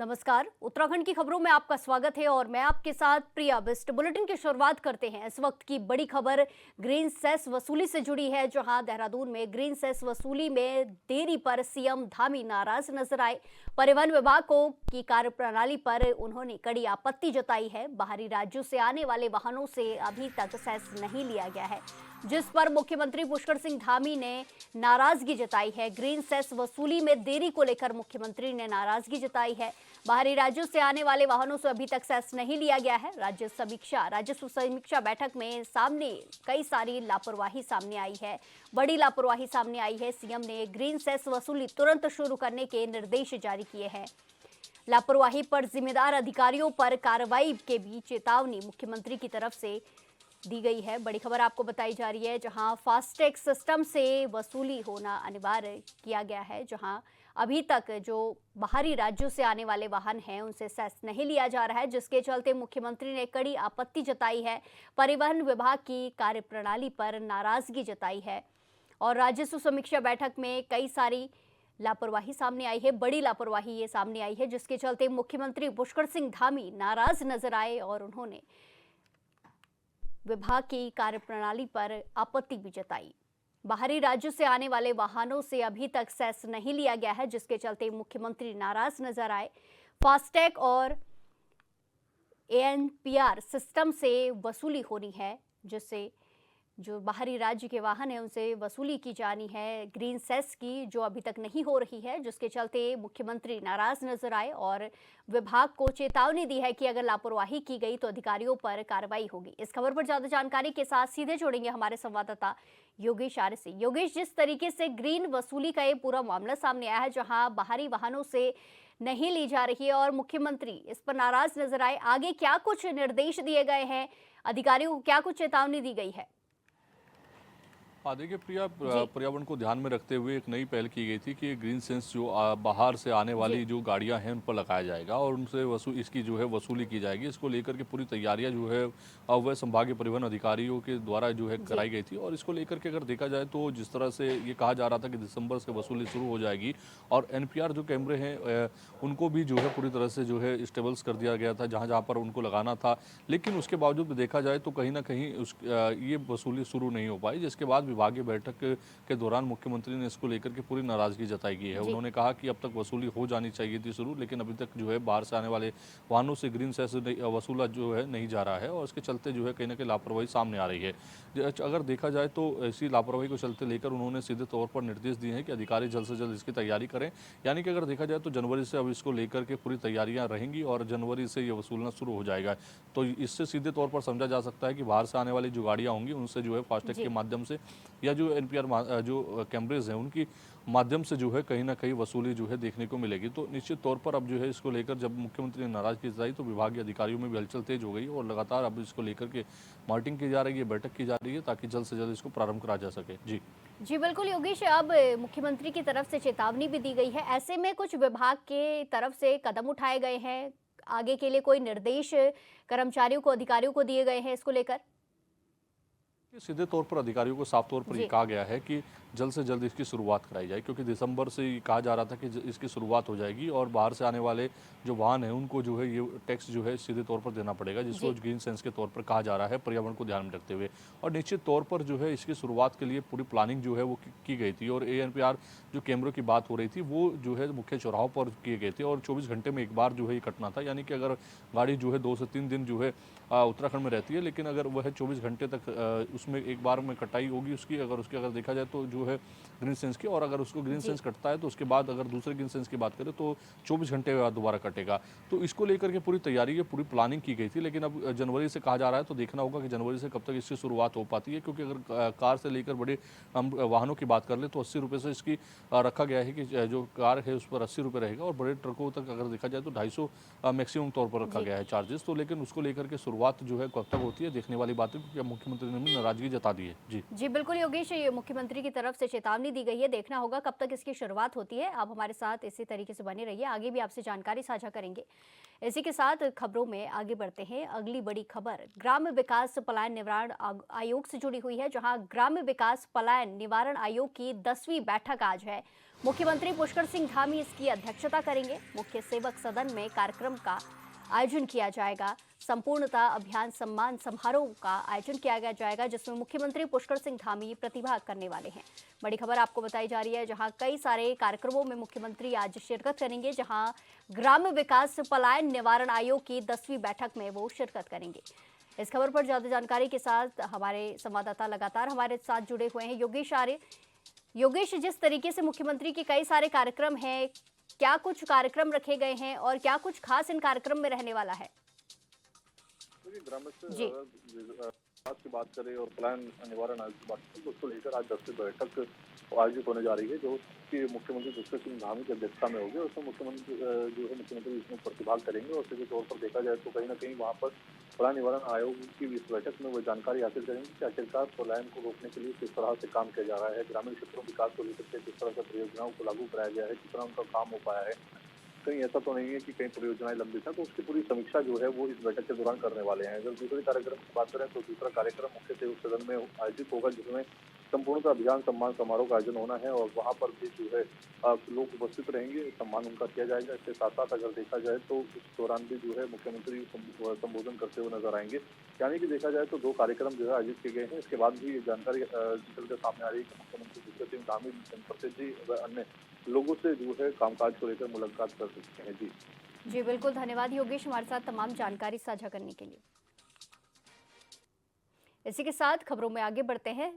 नमस्कार। उत्तराखंड की खबरों में आपका स्वागत है और मैं आपके साथ प्रिया बिस्ट। बुलेटिन की शुरुआत करते हैं। इस वक्त की बड़ी खबर ग्रीन सेस वसूली से जुड़ी है, जहां देहरादून में ग्रीन सेस वसूली में देरी पर सीएम धामी नाराज नजर आए। परिवहन विभाग को की कार्यप्रणाली पर उन्होंने कड़ी आपत्ति जताई है। बाहरी राज्यों से आने वाले वाहनों से अभी तक सेस नहीं लिया गया है, जिस पर मुख्यमंत्री पुष्कर सिंह धामी ने नाराजगी जताई है। ग्रीन सेस वसूली में देरी को लेकर मुख्यमंत्री ने नाराजगी जताई है। बाहरी राज्यों से आने वाले वाहनों से अभी तक सेस नहीं लिया गया है। राजस्व समीक्षा बैठक में सामने कई सारी लापरवाही सामने आई है, बड़ी लापरवाही सामने आई है। सीएम ने ग्रीन सेस वसूली तुरंत शुरू करने के निर्देश जारी किए हैं। लापरवाही पर जिम्मेदार अधिकारियों पर कार्रवाई के भी चेतावनी मुख्यमंत्री की तरफ से दी गई है। बड़ी खबर आपको बताई जा रही है, जहां फास्टैग सिस्टम से वसूली होना अनिवार्य किया गया है, जहां अभी तक जो बाहरी राज्यों से आने वाले वाहन हैं उनसे सेस नहीं लिया जा रहा है, जिसके चलते मुख्यमंत्री ने कड़ी आपत्ति जताई है। परिवहन विभाग की कार्यप्रणाली पर नाराजगी जताई है और राजस्व समीक्षा बैठक में कई सारी लापरवाही सामने आई है, बड़ी लापरवाही ये सामने आई है, जिसके चलते मुख्यमंत्री पुष्कर सिंह धामी नाराज नजर आए और उन्होंने विभाग की कार्यप्रणाली पर आपत्ति भी जताई। बाहरी राज्यों से आने वाले वाहनों से अभी तक सेस नहीं लिया गया है, जिसके चलते मुख्यमंत्री नाराज नजर आए। फास्टैग और एएनपीआर सिस्टम से वसूली होनी है, जिससे जो बाहरी राज्य के वाहन है उनसे वसूली की जानी है ग्रीन सेस की, जो अभी तक नहीं हो रही है, जिसके चलते मुख्यमंत्री नाराज नजर आए और विभाग को चेतावनी दी है कि अगर लापरवाही की गई तो अधिकारियों पर कार्रवाई होगी। इस खबर पर ज्यादा जानकारी के साथ सीधे जोड़ेंगे हमारे संवाददाता योगेश आर्य से। योगेश, जिस तरीके से ग्रीन वसूली का ये पूरा मामला सामने आया है, जहां बाहरी वाहनों से नहीं ली जा रही है और मुख्यमंत्री इस पर नाराज नजर आए, आगे क्या कुछ निर्देश दिए गए हैं, अधिकारियों को क्या कुछ चेतावनी दी गई है? हाँ, देखिए प्रिया, जी पर्यावरण को ध्यान में रखते हुए एक नई पहल की गई थी कि ग्रीन सेंस जो बाहर से आने जी वाली जो गाड़ियां हैं उन पर लगाया जाएगा और उनसे इसकी जो है वसूली की जाएगी। इसको लेकर के पूरी तैयारियां जो है वह संभागीय परिवहन अधिकारियों के द्वारा जो है जी कराई गई थी। और इसको लेकर के अगर देखा जाए तो जिस तरह से ये कहा जा रहा था कि दिसंबर से वसूली शुरू हो जाएगी और एनपीआर जो कैमरे हैं उनको भी जो है पूरी तरह से जो है स्टेबल्स कर दिया गया था जहाँ जहाँ पर उनको लगाना था। लेकिन उसके बावजूद भी देखा जाए तो कहीं ना कहीं ये वसूली शुरू नहीं हो पाई, जिसके बाद विभागीय बैठक के दौरान मुख्यमंत्री ने इसको लेकर के पूरी नाराजगी जताई गई है। जी उन्होंने कहा कि अब तक वसूली हो जानी चाहिए थी शुरू, लेकिन अभी तक जो है बाहर से आने वाले वाहनों से ग्रीन सेस वसूला जो है नहीं जा रहा है और इसके चलते जो है कहीं ना कहीं लापरवाही सामने आ रही है। अगर देखा जाए तो इसी लापरवाही को चलते लेकर उन्होंने सीधे तौर पर निर्देश दिए हैं कि अधिकारी जल्द से जल्द इसकी तैयारी करें। यानी कि अगर देखा जाए तो जनवरी से अब इसको लेकर के पूरी तैयारियां रहेंगी और जनवरी से ये वसूलना शुरू हो जाएगा। तो इससे सीधे तौर पर समझा जा सकता है कि बाहर से आने वाली जो गाड़ियां होंगी उनसे जो है फास्टैग के जी माध्यम से या जो एनपीआर जो कैमरेज हैं उनकी माध्यम से जो है कहीं ना कहीं वसूली जो है देखने को मिलेगी। तो निश्चित तौर पर अब जो है इसको लेकर जब मुख्यमंत्री ने नाराजगी जताई तो विभागीय अधिकारियों में भी हलचल तेज हो गई और लगातार अब इसको लेकर के मॉनिटरिंग की जा रही है, बैठक की जा रही है ताकि जल्द से जल्द इसको प्रारंभ करा जा सके। जी जी बिल्कुल योगेश, अब मुख्यमंत्री की तरफ से चेतावनी भी दी गई है। ऐसे में कुछ विभाग के तरफ से कदम उठाए गए हैं, आगे के लिए कोई निर्देश कर्मचारियों को, अधिकारियों को दिए गए हैं इसको लेकर? सीधे तौर पर अधिकारियों को साफ तौर पर ये जी कहा गया है कि जल्द से जल्द इसकी शुरुआत कराई जाए, क्योंकि दिसंबर से ये कहा जा रहा था कि इसकी शुरुआत हो जाएगी और बाहर से आने वाले जो वाहन हैं उनको जो है ये टैक्स जो है सीधे तौर पर देना पड़ेगा, जिसको जी ग्रीन सेंस के तौर पर कहा जा रहा है पर्यावरण को ध्यान में रखते हुए। और निश्चित तौर पर जो है इसकी शुरुआत के लिए पूरी प्लानिंग जो है वो की गई थी और एएनपीआर जो कैमरों की बात हो रही थी वो जो है मुख्य चौराहों पर किए गए थे और 24 घंटे में एक बार जो है ये कटना था। यानी कि अगर गाड़ी जो है 2 से 3 दिन जो है उत्तराखंड में रहती है, लेकिन अगर वह 24 घंटे तक उसमें एक बार में कटाई होगी उसकी, अगर देखा जाए तो जो है ग्रीन सेंस की, और अगर उसको ग्रीन जी सेंस कटता है तो उसके बाद अगर दूसरे ग्रीन सेंस की बात करें तो 24 घंटे के बाद दोबारा कटेगा। तो इसको लेकर के पूरी तैयारी है, पूरी प्लानिंग की गई थी। लेकिन अब जनवरी से कहा जा रहा है तो देखना होगा कि जनवरी से कब तक इसकी शुरुआत हो पाती है, क्योंकि अगर कार से लेकर बड़े हम वाहनों की बात कर ले तो 80 रुपये से इसकी रखा गया है कि जो कार है उस पर 80 रुपये रहेगा और बड़े ट्रकों तक अगर देखा जाए तो 250 मैक्सिमम तौर पर रखा जी गया है चार्जेस। तो लेकिन उसको लेकर के शुरुआत जो है कब तक होती है देखने वाली बात है, क्योंकि मुख्यमंत्री ने भी नाराजगी जता दी है। जी जी बिल्कुल योगेश, ये मुख्यमंत्री की तरफ तरफ से चेतावनी दी गई है। देखना होगा कब तक इसकी शुरुआत होती है। आप हमारे साथ इसी तरीके से बने रहिए, आगे भी आपसे जानकारी साझा करेंगे। इसी के साथ खबरों में आगे बढ़ते हैं। अगली बड़ी खबर ग्राम्य विकास पलायन निवारण आयोग से जुड़ी हुई है, जहां ग्राम्य विकास पलायन निवारण आयोग की 10वीं बैठक आज है। मुख्यमंत्री पुष्कर सिंह धामी इसकी अध्यक्षता करेंगे। मुख्य सेवक सदन में कार्यक्रम का आयोजन किया जाएगा। संपूर्णता अभियान सम्मान समारोह का आयोजन किया जाएगा, जिसमें मुख्यमंत्री पुष्कर सिंह धामी प्रतिभाग करने वाले हैं। बड़ी खबर आपको बताई जा रही है, जहां कई सारे कार्यक्रमों में मुख्यमंत्री आज शिरकत करेंगे, जहां ग्राम्य विकास पलायन निवारण आयोग की 10वीं बैठक में वो शिरकत करेंगे। इस खबर पर ज्यादा जानकारी के साथ हमारे संवाददाता लगातार हमारे साथ जुड़े हुए हैं। योगेश आर्य, योगेश, जिस तरीके से मुख्यमंत्री के कई सारे कार्यक्रम हैं, क्या कुछ कार्यक्रम रखे गए हैं और क्या कुछ खास इन कार्यक्रम में रहने वाला है? ग्राम्य विकास की बात करें और पलायन निवारण आयोग की बात करें तो उसको लेकर आज 10वीं बैठक आयोजित होने जा रही है, जो कि मुख्यमंत्री पुष्कर सिंह धामी की अध्यक्षता में होगी। उसमें मुख्यमंत्री इसमें प्रतिभाग करेंगे और सीधे तौर पर देखा जाए तो कहीं ना कहीं वहाँ पर पलायन निवारण आयोग की इस बैठक में वो जानकारी हासिल करेंगे कि आखिरकार पलायन को रोकने के लिए किस तरह से काम किया जा रहा है, ग्रामीण क्षेत्रों में विकास को लेकर के किस तरह से परियोजनाओं को लागू कराया गया है, किस तरह उनका काम हो पाया है। कहीं ऐसा तो नहीं है कि कई परियोजनाएं लंबित है, तो उसकी पूरी समीक्षा जो है वो इस बैठक के दौरान करने वाले हैं। अगर दूसरे कार्यक्रम की बात करें तो दूसरा कार्यक्रम मुख्य सेवक सदन में आयोजित होगा, जिसमें संपूर्णता अभियान सम्मान समारोह का आयोजन होना है और वहाँ पर भी जो है लोग उपस्थित रहेंगे, सम्मान उनका किया जाएगा। इसके साथ साथ अगर देखा जाए तो इस दौरान भी जो है मुख्यमंत्री संबोधन करते हुए नजर आएंगे। यानी कि देखा जाए तो 2 कार्यक्रम जो है आयोजित किए गए हैं। इसके बाद भी ये जानकारी निकलकर सामने आ रही है कि मुख्यमंत्री पुष्कर सिंह धामी जनप्रतिनिधि व अन्य लोगों से जो है कामकाज को लेकर मुलाकात कर सकते हैं। जी बिल्कुल, धन्यवाद योगेश हमारे साथ तमाम जानकारी साझा करने के लिए। इसी के साथ खबरों में आगे बढ़ते हैं।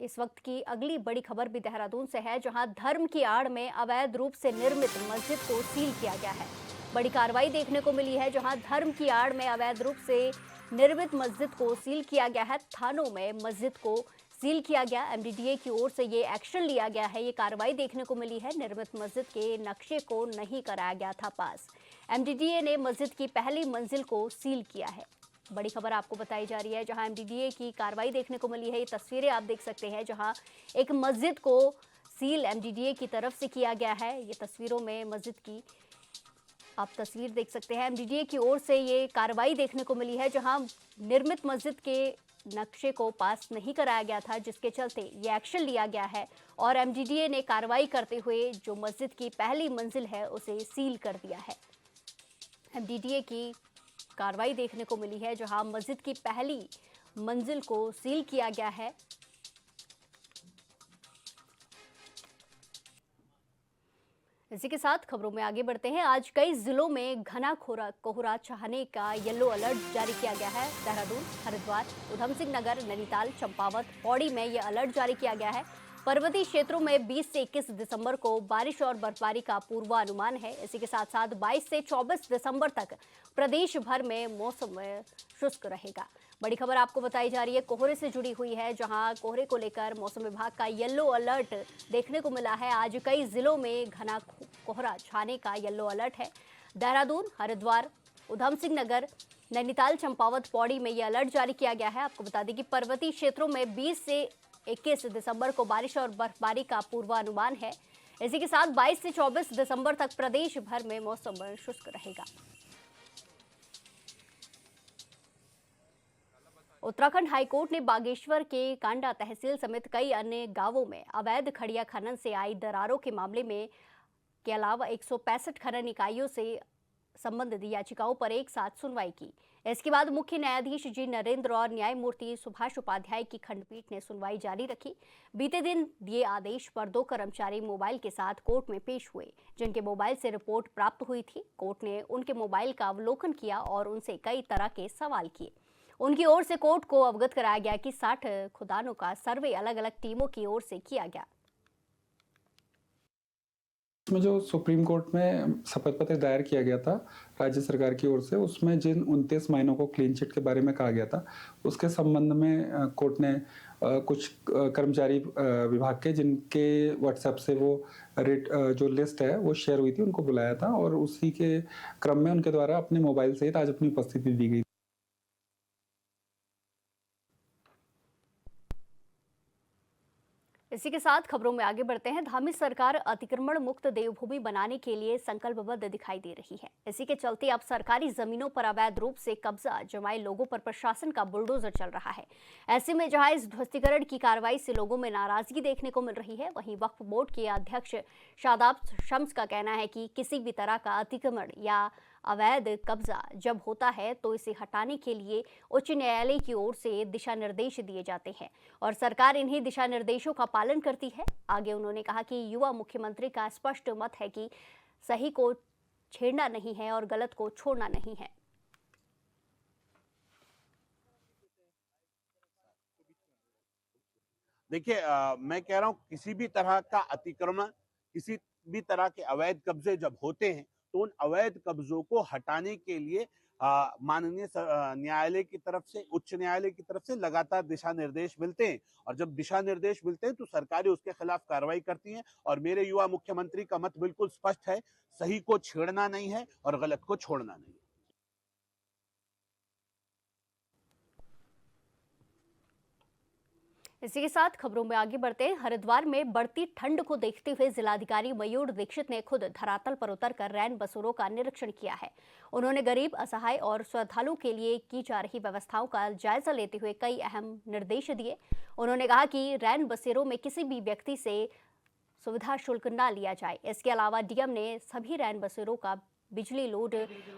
इस वक्त की अगली बड़ी खबर भी देहरादून से है, जहां धर्म की आड़ में अवैध रूप से निर्मित मस्जिद को सील किया गया है। बड़ी कार्रवाई देखने को मिली है, जहां धर्म की आड़ में अवैध रूप से निर्मित मस्जिद को सील किया गया है। थानों में मस्जिद को सील किया गया। एमडीडीए की ओर से ये एक्शन लिया गया है, ये कार्रवाई देखने को मिली है। निर्मित मस्जिद के नक्शे को नहीं कराया गया था पास। एमडीडीए ने मस्जिद की पहली मंजिल को सील किया है। बड़ी खबर आपको बताई जा रही है, जहां एमडीडीए की कार्रवाई देखने को मिली है। ये तस्वीरें आप देख सकते हैं, जहां एक मस्जिद को सील एमडीडीए की तरफ से किया गया है। ये तस्वीरों में मस्जिद की आप तस्वीर देख सकते हैं। एमडीडीए की ओर से ये कार्रवाई देखने को मिली है, जहां निर्मित मस्जिद के नक्शे को पास नहीं कराया गया था, जिसके चलते ये एक्शन लिया गया है और एमडीडीए ने कार्रवाई करते हुए जो मस्जिद की पहली मंजिल है उसे सील कर दिया है। एमडीडीए की कार्रवाई देखने को मिली है, जहां मस्जिद की पहली मंजिल को सील किया गया है। इसी के साथ खबरों में आगे बढ़ते हैं। आज कई जिलों में घना कोहरा छाने का येलो अलर्ट जारी किया गया है। देहरादून, हरिद्वार, उधम सिंह नगर, नैनीताल, चंपावत, पौड़ी में यह अलर्ट जारी किया गया है। पर्वतीय क्षेत्रों में 20 से 21 दिसंबर को बारिश और बर्फबारी का पूर्वानुमान है। इसी के साथ साथ 22 से 24 दिसंबर तक प्रदेश भर में मौसम शुष्क रहेगा। बड़ी खबर आपको बताई जा रही है, कोहरे से जुड़ी हुई है, जहां कोहरे को लेकर मौसम विभाग का येलो अलर्ट देखने को मिला है। आज कई जिलों में घना कोहरा छाने का येलो अलर्ट है। देहरादून, हरिद्वार, उधम सिंह नगर, नैनीताल, चंपावत, पौड़ी में यह अलर्ट जारी किया गया है। आपको बता दें कि पर्वतीय क्षेत्रों में 20 से 21 दिसंबर को बारिश और बर्फबारी का पूर्वानुमान है। इसी के साथ 22 से 24 दिसंबर तक प्रदेश भर में मौसम शुष्क रहेगा। उत्तराखंड हाईकोर्ट ने बागेश्वर के कांडा तहसील समेत कई अन्य गांवों में अवैध खड़िया खनन से आई दरारों के मामले में के अलावा 165 खनन इकाइयों से संबंधित याचिकाओं पर एक साथ सुनवाई की। इसके बाद मुख्य न्यायाधीश जी नरेंद्र और न्यायमूर्ति सुभाष उपाध्याय की खंडपीठ ने सुनवाई जारी रखी। बीते दिन दिए आदेश पर 2 कर्मचारी मोबाइल के साथ कोर्ट में पेश हुए, जिनके मोबाइल से रिपोर्ट प्राप्त हुई थी। कोर्ट ने उनके मोबाइल का अवलोकन किया और उनसे कई तरह के सवाल किए। उनकी ओर से कोर्ट को अवगत कराया गया कि 60 खुदानों का सर्वे अलग अलग टीमों की ओर से किया गया। में जो सुप्रीम कोर्ट में शपथ पत्र दायर किया गया था राज्य सरकार की ओर से, उसमें जिन 29 मायनों को क्लीन चिट के बारे में कहा गया था, उसके संबंध में कोर्ट ने कुछ कर्मचारी विभाग के जिनके व्हाट्सएप से वो जो लिस्ट है वो शेयर हुई थी, उनको बुलाया था और उसी के क्रम में उनके द्वारा अपने मोबाइल सहित आज अपनी उपस्थिति दी गई। इसी के साथ खबरों में आगे बढ़ते हैं। धामी सरकार अतिक्रमण मुक्त देवभूमि बनाने के लिए संकल्पबद्ध दिखाई दे रही है। इसी के चलते अब सरकारी जमीनों पर अवैध रूप से कब्जा जमाए लोगों पर प्रशासन का बुलडोजर चल रहा है। ऐसे में जहां इस ध्वस्तीकरण की कार्रवाई से लोगों में नाराजगी देखने को मिल रही है, वहीं वक्फ बोर्ड के अध्यक्ष शादाब शम्स का कहना है कि किसी भी तरह का अतिक्रमण या अवैध कब्जा जब होता है तो इसे हटाने के लिए उच्च न्यायालय की ओर से दिशा निर्देश दिए जाते हैं और सरकार इन्हीं दिशा निर्देशों का पालन करती है। आगे उन्होंने कहा कि युवा मुख्यमंत्री का स्पष्ट मत है कि सही को छेड़ना नहीं है और गलत को छोड़ना नहीं है। देखिए, मैं कह रहा हूँ किसी भी तरह का अतिक्रमण, किसी भी तरह के अवैध कब्जे जब होते हैं तो उन अवैध कब्जों को हटाने के लिए माननीय न्यायालय की तरफ से, उच्च न्यायालय की तरफ से लगातार दिशा निर्देश मिलते हैं और जब दिशा निर्देश मिलते हैं तो सरकारें उसके खिलाफ कार्रवाई करती हैं। और मेरे युवा मुख्यमंत्री का मत बिल्कुल स्पष्ट है, सही को छेड़ना नहीं है और गलत को छोड़ना नहीं है। इसी के साथ खबरों में आगे बढ़ते हैं। हरिद्वार में बढ़ती ठंड को देखते हुए जिलाधिकारी मयूर दीक्षित ने खुद धरातल पर उतरकर रैन बसेरों का निरीक्षण किया है। उन्होंने गरीब, असहाय और श्रद्धालुओं के लिए की जा रही व्यवस्थाओं का जायजा लेते हुए कई अहम निर्देश दिए। उन्होंने कहा कि रैन बसेरों में किसी भी व्यक्ति से सुविधा शुल्क न लिया जाए। इसके अलावा डीएम ने सभी रैन बसेरों का बिजली लोड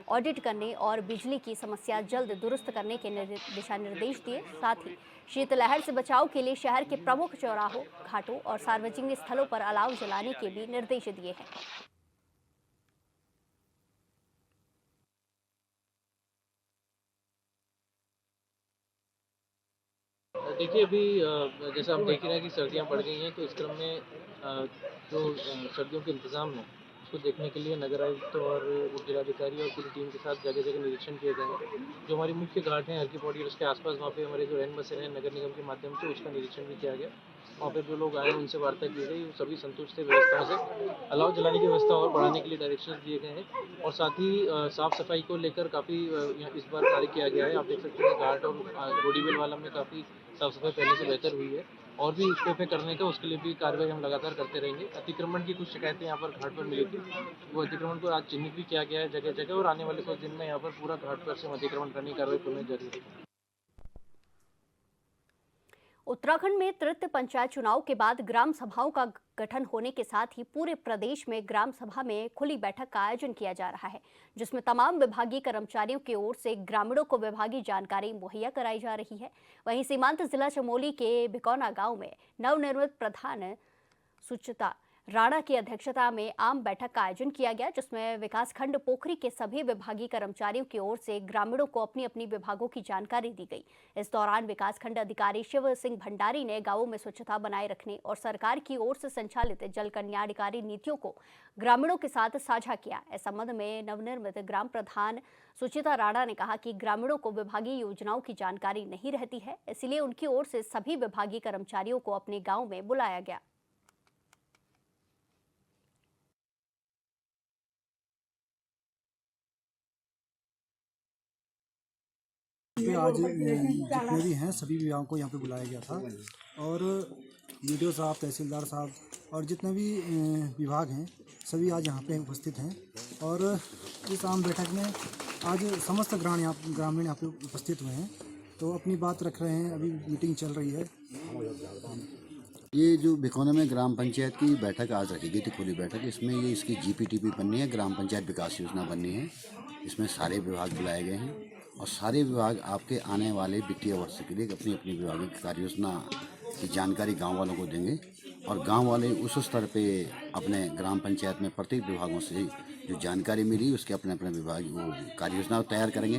ऑडिट करने और बिजली की समस्या जल्द दुरुस्त करने के दिशा निर्देश दिए। साथ ही शीतलहर से बचाव के लिए शहर के प्रमुख चौराहों, घाटों और सार्वजनिक स्थलों पर अलाव जलाने के भी निर्देश दिए हैं। देखिए, अभी जैसा आप देख रहे हैं कि सर्दियां बढ़ गई हैं, तो इस क्रम में जो सर्दियों के इंतज़ाम हैं उसको देखने के लिए नगर आयुक्त और उप जिलाधिकारी और पूरी टीम के साथ जगह जगह निरीक्षण किए गए हैं। जो हमारी मुख्य घाट हैं हर की पौड़ी और उसके आसपास, वहाँ पे हमारे जो रैन बसेरे हैं नगर निगम के माध्यम से, उसका निरीक्षण भी किया गया। वहाँ पर जो लोग आए उनसे वार्ता की गई, वो सभी संतुष्ट थे व्यवस्थाओं से। अलाव जलाने की व्यवस्था और बढ़ाने के लिए डायरेक्शन दिए गए हैं और साथ ही साफ़ सफाई को लेकर काफ़ी इस बार कार्य किया गया है। आप देख सकते हैं घाट और रोडीवेल वाला में काफ़ी साफ़ सफाई पहले से बेहतर हुई है और भी इस पे करने का, उसके लिए भी कार्रवाई हम लगातार करते रहेंगे। अतिक्रमण की कुछ शिकायतें यहाँ पर घाट पर मिली थी, वो अतिक्रमण को आज चिन्हित भी किया गया है जगह जगह और आने वाले कुछ दिन में यहाँ पर पूरा घाट पर से अतिक्रमण करने की कार्रवाई करना जरूरी है। उत्तराखंड में तृतीय पंचायत चुनाव के बाद ग्राम सभाओं का गठन होने के साथ ही पूरे प्रदेश में ग्राम सभा में खुली बैठक का आयोजन किया जा रहा है, जिसमें तमाम विभागीय कर्मचारियों की ओर से ग्रामीणों को विभागीय जानकारी मुहैया कराई जा रही है। वहीं सीमांत जिला चमोली के भिकौना गांव में नवनिर्मित प्रधान सुचिता राणा की अध्यक्षता में आम बैठक का आयोजन किया गया, जिसमें विकासखंड पोखरी के सभी विभागीय कर्मचारियों की ओर से ग्रामीणों को अपनी अपनी विभागों की जानकारी दी गई। इस दौरान विकासखंड अधिकारी शिव सिंह भंडारी ने गांवों में स्वच्छता बनाए रखने और सरकार की ओर से संचालित जल कल्याणकारी नीतियों को ग्रामीणों के साथ साझा किया। इस संबंध में नवनिर्मित ग्राम प्रधान सुचिता राणा ने कहा कि ग्रामीणों को विभागीय योजनाओं की जानकारी नहीं रहती है, इसलिए उनकी ओर से सभी विभागीय कर्मचारियों को अपने गाँव में बुलाया गया। पे आज जितने भी हैं सभी विभागों को यहाँ पे बुलाया गया था और वीडियो साहब, तहसीलदार साहब और जितने भी विभाग हैं सभी आज यहाँ पे उपस्थित हैं। और इस आम बैठक में आज समस्त ग्रामीण यहाँ पे उपस्थित हुए हैं, तो अपनी बात रख रहे हैं। अभी मीटिंग चल रही है। ये जो भिकौना में ग्राम पंचायत की बैठक आज रखी गई थी, खुली बैठक, इसमें ये इसकी जीपीटीपी बननी है, ग्राम पंचायत विकास योजना बननी है। इसमें सारे विभाग बुलाए गए हैं और सारे विभाग आपके आने वाले वित्तीय वर्ष के लिए अपनी अपनी विभागीय कार्य योजना की जानकारी गांव वालों को देंगे और गांव वाले उस स्तर पे अपने ग्राम पंचायत में प्रत्येक विभागों से जो जानकारी मिली उसके अपने अपने विभाग वो कार्य योजना तैयार करेंगे,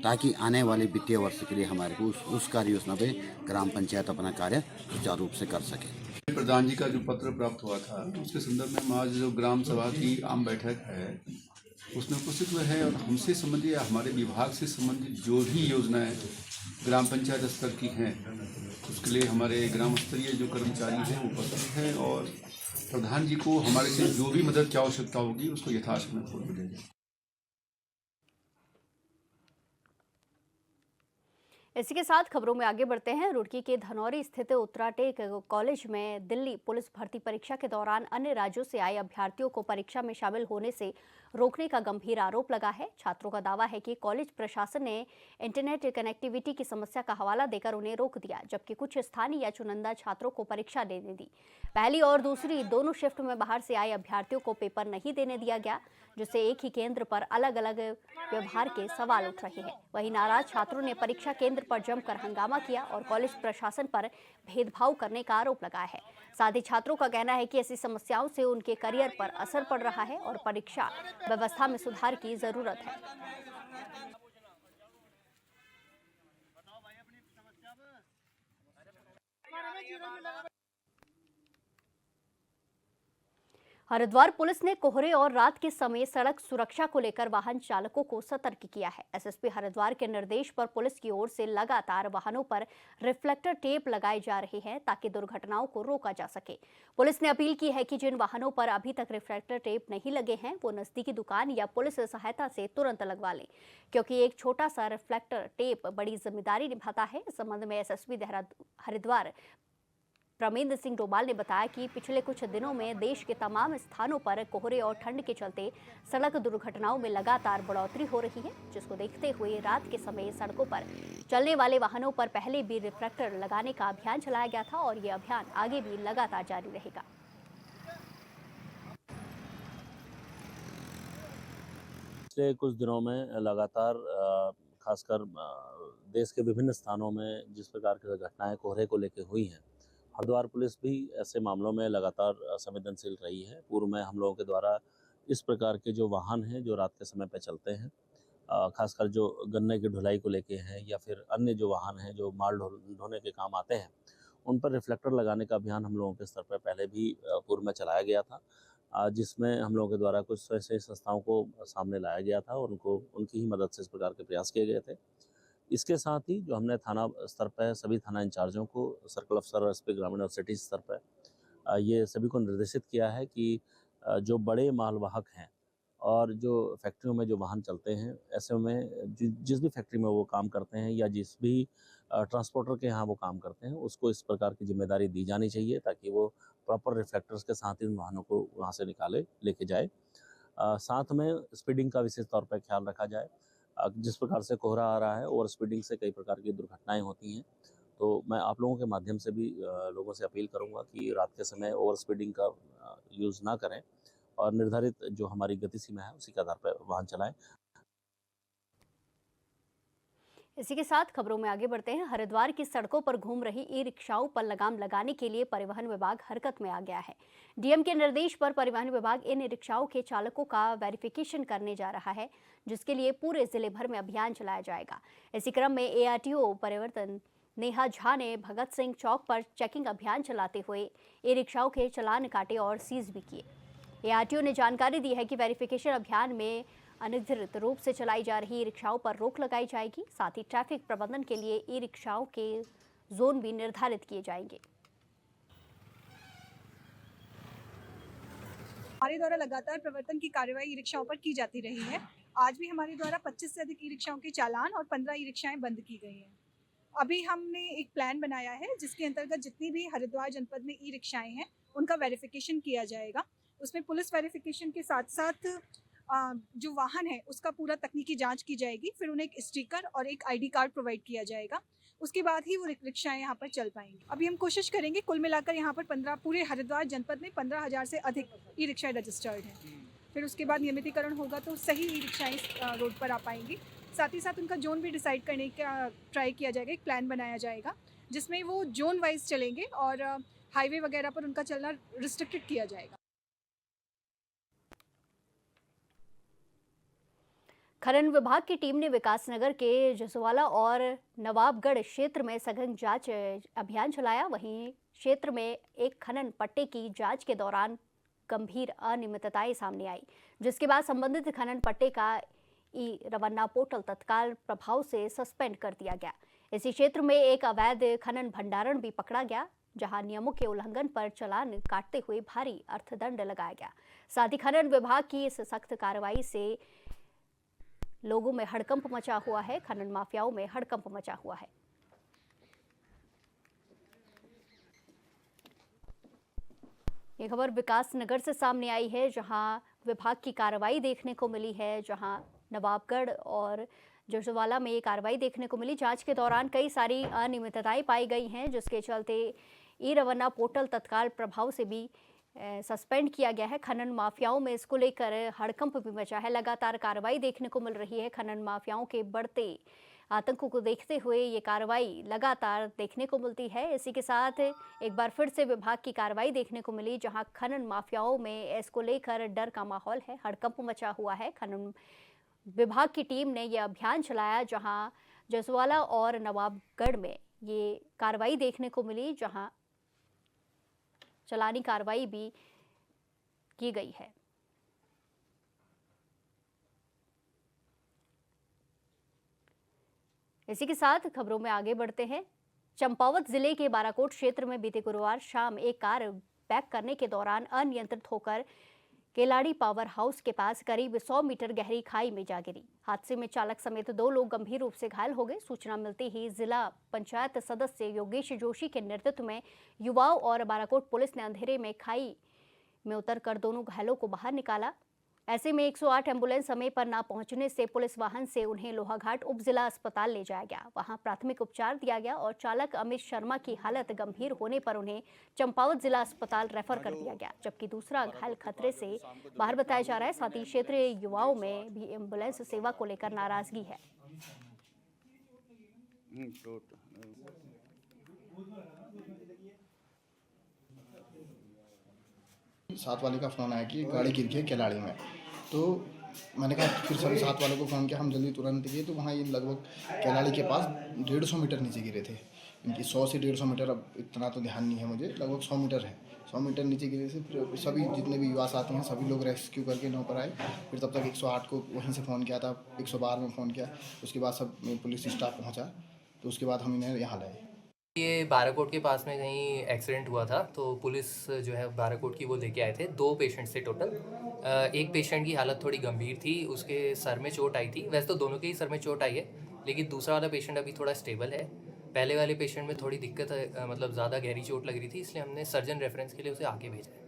ताकि आने वाले वित्तीय वर्ष के लिए हमारे को उस कार्य योजना पे ग्राम पंचायत अपना कार्य सुचारू रूप से कर सके। प्रधान जी का जो पत्र प्राप्त हुआ था उसके संदर्भ में हम आज जो ग्राम सभा की आम बैठक है उसमें उपस्थित हुए हैं और हमसे संबंधित या हमारे विभाग से संबंधित जो भी योजनाएं ग्राम पंचायत स्तर की हैं उसके लिए हमारे ग्राम स्तरीय जो कर्मचारी हैं वो उपस्थित हैं और प्रधान जी को हमारे से जो भी मदद की आवश्यकता होगी उसको यथासमय पूर्ण देंगे। इसी के साथ खबरों में आगे बढ़ते हैं। रुड़की के धनौरी स्थित उत्तराटेक कॉलेज में दिल्ली पुलिस भर्ती परीक्षा के दौरान अन्य राज्यों से आए अभ्यर्थियों को परीक्षा में शामिल होने से रोकने का गंभीर आरोप लगा है। छात्रों का दावा है कि कॉलेज प्रशासन ने इंटरनेट कनेक्टिविटी की समस्या का हवाला देकर उन्हें रोक दिया, जबकि कुछ स्थानीय या चुनिंदा छात्रों को परीक्षा देने दी। पहली और दूसरी दोनों शिफ्ट में बाहर से आए अभ्यर्थियों को पेपर नहीं देने दिया गया, जिससे एक ही केंद्र पर अलग अलग व्यवहार के सवाल उठ रहे हैं। वहीं नाराज छात्रों ने परीक्षा केंद्र पर जमकर हंगामा किया और कॉलेज प्रशासन पर भेदभाव करने का आरोप लगाया है। साथ ही छात्रों का कहना है कि ऐसी समस्याओं से उनके करियर पर असर पड़ रहा है और परीक्षा व्यवस्था में सुधार की जरूरत है। हरिद्वार पुलिस ने कोहरे और रात के समय सड़क सुरक्षा को लेकर वाहन चालकों को सतर्क किया है। एसएसपी हरिद्वार के निर्देश पर पुलिस की ओर से लगातार वाहनों पर रिफ्लेक्टर टेप लगाए जा रहे हैं ताकि दुर्घटनाओं को रोका जा सके। पुलिस ने अपील की है कि जिन वाहनों पर अभी तक रिफ्लेक्टर टेप नहीं लगे हैं वो नजदीकी दुकान या पुलिस सहायता से तुरंत लगवा लें, क्योंकि एक छोटा सा रिफ्लेक्टर टेप बड़ी जिम्मेदारी निभाता है। इस संबंध में एसएसपी हरिद्वार प्रमेंद्र सिंह डोभाल ने बताया कि पिछले कुछ दिनों में देश के तमाम स्थानों पर कोहरे और ठंड के चलते सड़क दुर्घटनाओं में लगातार बढ़ोतरी हो रही है, जिसको देखते हुए रात के समय सड़कों पर चलने वाले वाहनों पर पहले भी रिफ्लेक्टर लगाने का अभियान चलाया गया था और ये अभियान आगे भी लगातार जारी रहेगा। पिछले कुछ दिनों में लगातार खासकर देश के विभिन्न स्थानों में जिस प्रकार की घटनाएं कोहरे को लेकर हुई हैं, हरिद्वार पुलिस भी ऐसे मामलों में लगातार संवेदनशील रही है। पूर्व में हम लोगों के द्वारा इस प्रकार के जो वाहन हैं जो रात के समय पे चलते हैं, खासकर जो गन्ने की ढुलाई को लेके हैं या फिर अन्य जो वाहन हैं जो माल ढोने के काम आते हैं, उन पर रिफ्लेक्टर लगाने का अभियान हम लोगों के स्तर पर पहले भी पूर्व में चलाया गया था, जिसमें हम लोगों के द्वारा कुछ स्वयंसेवी संस्थाओं को सामने लाया गया था और उनकी ही मदद से इस प्रकार के प्रयास किए गए थे। इसके साथ ही जो हमने थाना स्तर पर सभी थाना इंचार्जों को, सर्कल अफसर और एसपी ग्रामीण और सिटी स्तर पर ये सभी को निर्देशित किया है कि जो बड़े मालवाहक हैं और जो फैक्ट्रियों में जो वाहन चलते हैं, ऐसे में जिस भी फैक्ट्री में वो काम करते हैं या जिस भी ट्रांसपोर्टर के यहाँ वो काम करते हैं, उसको इस प्रकार की जिम्मेदारी दी जानी चाहिए ताकि वो प्रॉपर रिफ्लेक्टर्स के साथ इन वाहनों को वहाँ से लेके जाए। साथ में स्पीडिंग का विशेष तौर पर ख्याल रखा जाए। जिस प्रकार से कोहरा आ रहा है, ओवर स्पीडिंग से कई प्रकार की दुर्घटनाएं होती हैं, तो मैं आप लोगों के माध्यम से भी लोगों से अपील करूंगा कि रात के समय ओवर स्पीडिंग का यूज़ ना करें और निर्धारित जो हमारी गति सीमा है उसी के आधार पर वाहन चलाएं। इसी के साथ खबरों में आगे बढ़ते हैं। हरिद्वार की सड़कों पर घूम रही ई रिक्शाओं पर लगाम लगाने के लिए परिवहन विभाग हरकत में आ गया है। डीएम के निर्देश पर परिवहन विभाग इन रिक्शाओं के चालकों का वेरिफिकेशन करने जा रहा है, जिसके लिए पूरे जिले भर में अभियान चलाया जाएगा। इसी क्रम में एआरटीओ परिवर्तन नेहा झा ने भगत सिंह चौक पर चेकिंग अभियान चलाते हुए ई रिक्शाओं के चालान काटे और सीज भी किए। एआरटीओ ने जानकारी दी है कि वेरिफिकेशन अभियान में अनधिकृत रूप से चलाई जा रही ई रिक्शाओं पर रोक लगाई जाएगी। साथ ही ट्रैफिक प्रबंधन के लिए ई रिक्शाओं के जोन भी निर्धारित किए जाएंगे। हमारे द्वारा लगातार प्रवर्तन की कार्रवाई ई रिक्शाओं पर की जाती रही है। आज भी हमारे द्वारा 25 से अधिक ई रिक्शाओं के चालान और 15 ई रिक्शाएं बंद की गई हैं। अभी हमने एक प्लान बनाया है जिसके अंतर्गत जितनी भी हरिद्वार जनपद में ई रिक्शाएं हैं उनका वेरिफिकेशन किया जाएगा। उसमें पुलिस वेरिफिकेशन के साथ साथ जो वाहन है उसका पूरा तकनीकी जांच की जाएगी, फिर उन्हें एक स्टिकर और एक आईडी कार्ड प्रोवाइड किया जाएगा। उसके बाद ही वो रिक्शाएं यहाँ पर चल पाएंगी। अभी हम कोशिश करेंगे, कुल मिलाकर यहाँ पर पूरे हरिद्वार जनपद में 15,000 से अधिक ई रिक्शा रजिस्टर्ड हैं। फिर उसके बाद नियमितीकरण होगा तो सही ई रिक्शाएं रोड पर आ पाएंगी। साथ ही साथ उनका जोन भी डिसाइड करने का ट्राई किया जाएगा, एक प्लान बनाया जाएगा जिसमें वो जोन वाइज चलेंगे और हाईवे वगैरह पर उनका चलना रिस्ट्रिक्टेड किया जाएगा। खनन विभाग की टीम ने विकासनगर के जसवाला और नवाबगढ़ क्षेत्र में सघन जांच अभियान चलाया। वहीं क्षेत्र में एक खनन पट्टे की जांच के दौरान गंभीर अनियमितताएं सामने आई, जिसके बाद संबंधित खनन पट्टे का ई रवाना पोर्टल तत्काल प्रभाव से सस्पेंड कर दिया गया। इसी क्षेत्र में एक अवैध खनन भंडारण भी पकड़ा गया, जहां नियमों के उल्लंघन पर चालान काटते हुए भारी अर्थदंड लगाया गया। साथ ही खनन विभाग की इस सख्त कार्रवाई से लोगों में हड़कंप मचा हुआ है, खनन माफियाओं में हड़कंप मचा हुआ है। ये खबर विकास नगर से सामने आई है, जहां विभाग की कार्रवाई देखने को मिली है, जहां नवाबगढ़ और जसवाला में ये कार्रवाई देखने को मिली। जांच के दौरान कई सारी अनियमितताएं पाई गई हैं, जिसके चलते ई रवाना पोर्टल तत्काल प्रभाव से भी सस्पेंड किया गया है। खनन माफियाओं में इसको लेकर हड़कंप भी मचा है। लगातार कार्रवाई देखने को मिल रही है। खनन माफियाओं के बढ़ते आतंकों को देखते हुए ये कार्रवाई लगातार देखने को मिलती है। इसी के साथ एक बार फिर से विभाग की कार्रवाई देखने को मिली, जहां खनन माफियाओं में इसको लेकर डर का माहौल है, हड़कंप मचा हुआ है। खनन विभाग की टीम ने यह अभियान चलाया, जहां जसवाला और नवाबगढ़ में ये कार्रवाई देखने को मिली, जहां चलानी कार्रवाई भी की गई है। इसी के साथ खबरों में आगे बढ़ते हैं। चंपावत जिले के बाराकोट क्षेत्र में बीते गुरुवार शाम एक कार बैक करने के दौरान अनियंत्रित होकर केलाड़ी पावर हाउस के पास करीब 100 मीटर गहरी खाई में जा गिरी। हादसे में चालक समेत 2 लोग गंभीर रूप से घायल हो गए। सूचना मिलते ही जिला पंचायत सदस्य योगेश जोशी के नेतृत्व में युवाओं और बाराकोट पुलिस ने अंधेरे में खाई में उतरकर दोनों घायलों को बाहर निकाला। ऐसे में 108 एम्बुलेंस समय पर ना पहुंचने से पुलिस वाहन से उन्हें लोहाघाट उप जिला अस्पताल ले जाया गया। वहां प्राथमिक उपचार दिया गया और चालक अमित शर्मा की हालत गंभीर होने पर उन्हें चंपावत जिला अस्पताल रेफर कर दिया गया, जबकि दूसरा घायल खतरे से बाहर बताया जा रहा है। साथ ही क्षेत्रीय युवाओं में भी एम्बुलेंस सेवा को लेकर नाराजगी है। साथ वाले का फ़ोन आया कि गाड़ी गिर गई केलाड़ी में, तो मैंने कहा फिर सभी साथ वालों को फ़ोन किया, हम जल्दी तुरंत गए। तो वहाँ ये लगभग केलाड़ी के पास 150 मीटर नीचे गिरे थे। इनकी 100 से 150 मीटर, अब इतना तो ध्यान नहीं है मुझे, लगभग 100 मीटर है। 100 मीटर नीचे गिरे से फिर सभी जितने भी युवा साथी हैं सभी लोग रेस्क्यू करके नौ पर आए। फिर तब तक 108 को वहीं से फ़ोन किया था, 112 में फ़ोन किया, उसके बाद सब पुलिस स्टाफ पहुँचा, तो उसके बाद हम इन्हें यहाँ लाए। ये बाराकोट के पास में कहीं एक्सीडेंट हुआ था, तो पुलिस जो है बाराकोट की वो लेके आए थे। 2 पेशेंट्स थे टोटल। एक पेशेंट की हालत थोड़ी गंभीर थी, उसके सर में चोट आई थी। वैसे तो दोनों के ही सर में चोट आई है, लेकिन दूसरा वाला पेशेंट अभी थोड़ा स्टेबल है। पहले वाले पेशेंट में थोड़ी दिक्कत है, मतलब ज़्यादा गहरी चोट लग रही थी, इसलिए हमने सर्जन रेफरेंस के लिए उसे आगे भेजा है।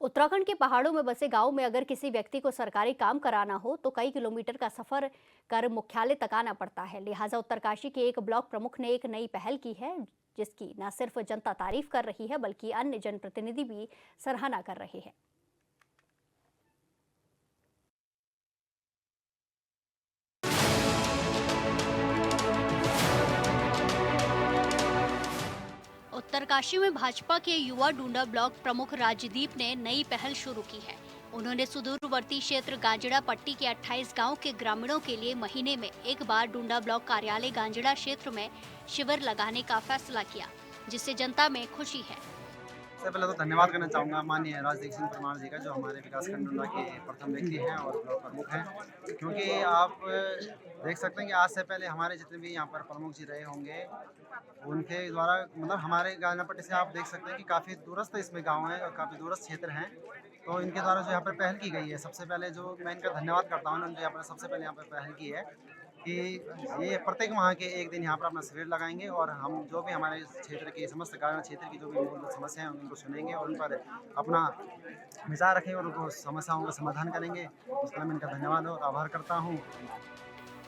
उत्तराखंड के पहाड़ों में बसे गांव में अगर किसी व्यक्ति को सरकारी काम कराना हो तो कई किलोमीटर का सफर कर मुख्यालय तक आना पड़ता है। लिहाजा उत्तरकाशी के एक ब्लॉक प्रमुख ने एक नई पहल की है, जिसकी न सिर्फ जनता तारीफ कर रही है बल्कि अन्य जनप्रतिनिधि भी सराहना कर रहे हैं। उत्तरकाशी में भाजपा के युवा डूंडा ब्लॉक प्रमुख राजदीप ने नई पहल शुरू की है। उन्होंने सुदूरवर्ती क्षेत्र गांजड़ा पट्टी के 28 गांव के ग्रामीणों के लिए महीने में एक बार डूंडा ब्लॉक कार्यालय गांजड़ा क्षेत्र में शिविर लगाने का फैसला किया, जिससे जनता में खुशी है। सबसे पहले तो धन्यवाद करना चाहूँगा माननीय राजदीप सिंह परमार जी का, जो हमारे विकासखंड डूंडा के प्रथम व्यक्ति हैं और ब्लॉक प्रमुख हैं। क्योंकि आप देख सकते हैं कि आज से पहले हमारे जितने भी यहाँ पर प्रमुख जी रहे होंगे, उनके द्वारा मतलब हमारे गांजड़ा पट्टी से आप देख सकते हैं कि काफ़ी दूरस्थ इसमें गाँव हैं और काफ़ी दूरस्थ क्षेत्र हैं। तो इनके द्वारा जो यहाँ पर पहल की गई है, सबसे पहले जो मैं इनका धन्यवाद करता हूँ, उन्होंने यहाँ पर सबसे पहले यहाँ पर पहल की है कि ये प्रत्येक माह के एक दिन यहाँ पर अपना शिविर लगाएंगे और हम जो भी हमारे क्षेत्र की समस्त गाँव क्षेत्र की जो भी मूलभूत समस्याएं हैं उनको सुनेंगे और उन पर अपना विचार रखेंगे और उनको समस्याओं का समाधान करेंगे। उसके लिए मैं इनका धन्यवाद और आभार करता हूँ।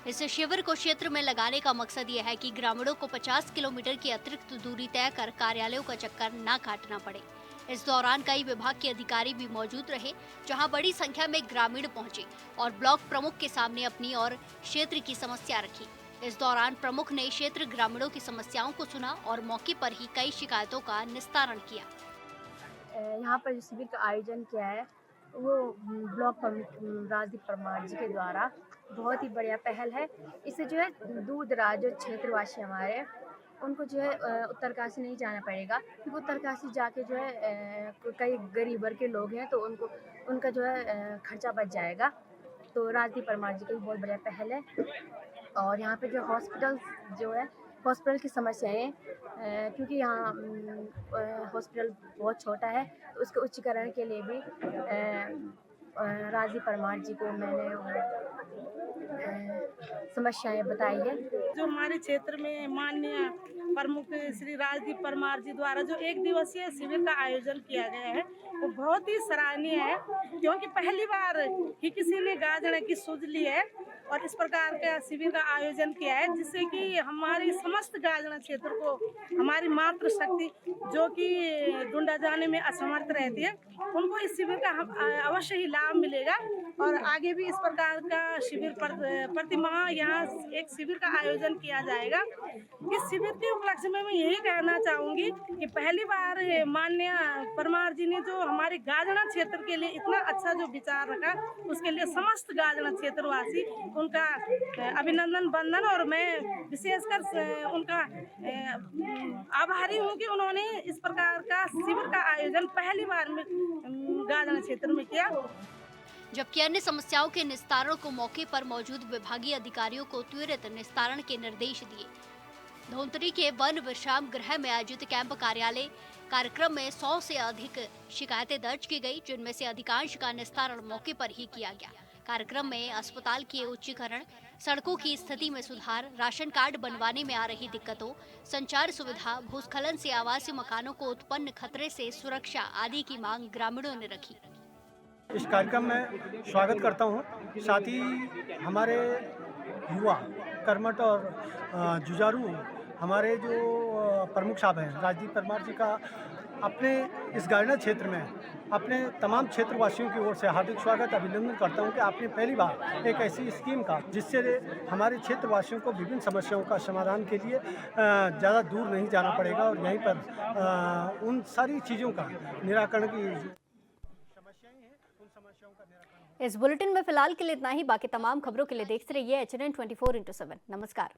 इस शिविर को क्षेत्र में लगाने का मकसद यह है कि ग्रामीणों को 50 किलोमीटर की अतिरिक्त दूरी तय कर कार्यालयों का चक्कर न काटना पड़े। इस दौरान कई विभाग के अधिकारी भी मौजूद रहे, जहां बड़ी संख्या में ग्रामीण पहुंचे और ब्लॉक प्रमुख के सामने अपनी और क्षेत्र की समस्या रखी। इस दौरान प्रमुख ने क्षेत्र ग्रामीणों की समस्याओं को सुना और मौके पर ही कई शिकायतों का निस्तारण किया। यहाँ पर जो शिविर का आयोजन किया है वो ब्लॉक प्रमुख राजदीप परमार जी के द्वारा बहुत ही बढ़िया पहल है। इससे जो है दूर दराज जो क्षेत्रवासी हमारे उनको जो है उत्तरकाशी नहीं जाना पड़ेगा, क्योंकि उत्तरकाशी जाके जो है कई गरीब वर्ग के लोग हैं तो उनका जो है खर्चा बच जाएगा। तो राजदीप परमार जी की बहुत बढ़िया पहल है। और यहाँ पे जो हॉस्पिटल की समस्याएं क्योंकि यहाँ हॉस्पिटल बहुत छोटा है, तो उसके उच्चीकरण के लिए भी राजदीप परमार जी को मैंने समस्याएं बताई है। जो हमारे क्षेत्र में माननीय प्रमुख श्री राजदीप परमार जी द्वारा जो 1 दिवसीय शिविर का आयोजन किया गया है वो बहुत ही सराहनीय है, क्योंकि पहली बार ही किसी ने गाजने की सूझ ली है और इस प्रकार का शिविर का आयोजन किया है, जिससे कि हमारी समस्त गाजना क्षेत्र को हमारी मातृशक्ति जो कि ढूंढा जाने में असमर्थ रहती है, उनको इस शिविर का अवश्य ही लाभ मिलेगा और आगे भी इस प्रकार का शिविर प्रतिमाह यहाँ एक शिविर का आयोजन किया जाएगा। इस शिविर के उपलक्ष्य में मैं यही कहना चाहूँगी कि पहली बार माननीय परमार जी ने जो हमारे गाजना क्षेत्र के लिए इतना अच्छा जो विचार रखा, उसके लिए समस्त गाजना क्षेत्रवासी उनका अभिनंदन वंदन और मैं विशेषकर उनका आभारी हूँ कि उन्होंने इस प्रकार का शिविर का आयोजन पहली बार में गाजना क्षेत्र में किया। जबकि अन्य समस्याओं के निस्तारण को मौके पर मौजूद विभागीय अधिकारियों को त्वरित निस्तारण के निर्देश दिए। धोंतरी के वन विश्राम गृह में आयोजित कैंप कार्यालय कार्यक्रम में 100 से अधिक शिकायतें दर्ज की गई, जिनमें से अधिकांश का निस्तारण मौके पर ही किया गया। कार्यक्रम में अस्पताल के उच्चीकरण, सड़कों की स्थिति में सुधार, राशन कार्ड बनवाने में आ रही दिक्कतों, संचार सुविधा, भूस्खलन से आवासीय मकानों को उत्पन्न खतरे से सुरक्षा आदि की मांग ग्रामीणों ने रखी। इस कार्यक्रम में स्वागत करता हूं, साथ ही हमारे युवा कर्मठ और जुझारू हमारे जो प्रमुख साहब हैं राजदीप परमार जी का अपने इस गाजना क्षेत्र में अपने तमाम क्षेत्रवासियों की ओर से हार्दिक स्वागत अभिनंदन करता हूं कि आपने पहली बार एक ऐसी स्कीम का जिससे हमारे क्षेत्रवासियों को विभिन्न समस्याओं का समाधान के लिए ज़्यादा दूर नहीं जाना पड़ेगा और यहीं पर उन सारी चीज़ों का निराकरण की समस्याएं हैं उन समस्याओं का निराकरण। इस बुलेटिन में फिलहाल के लिए इतना ही। बाकी तमाम खबरों के लिए देखते रहिए HNN 24/7। नमस्कार।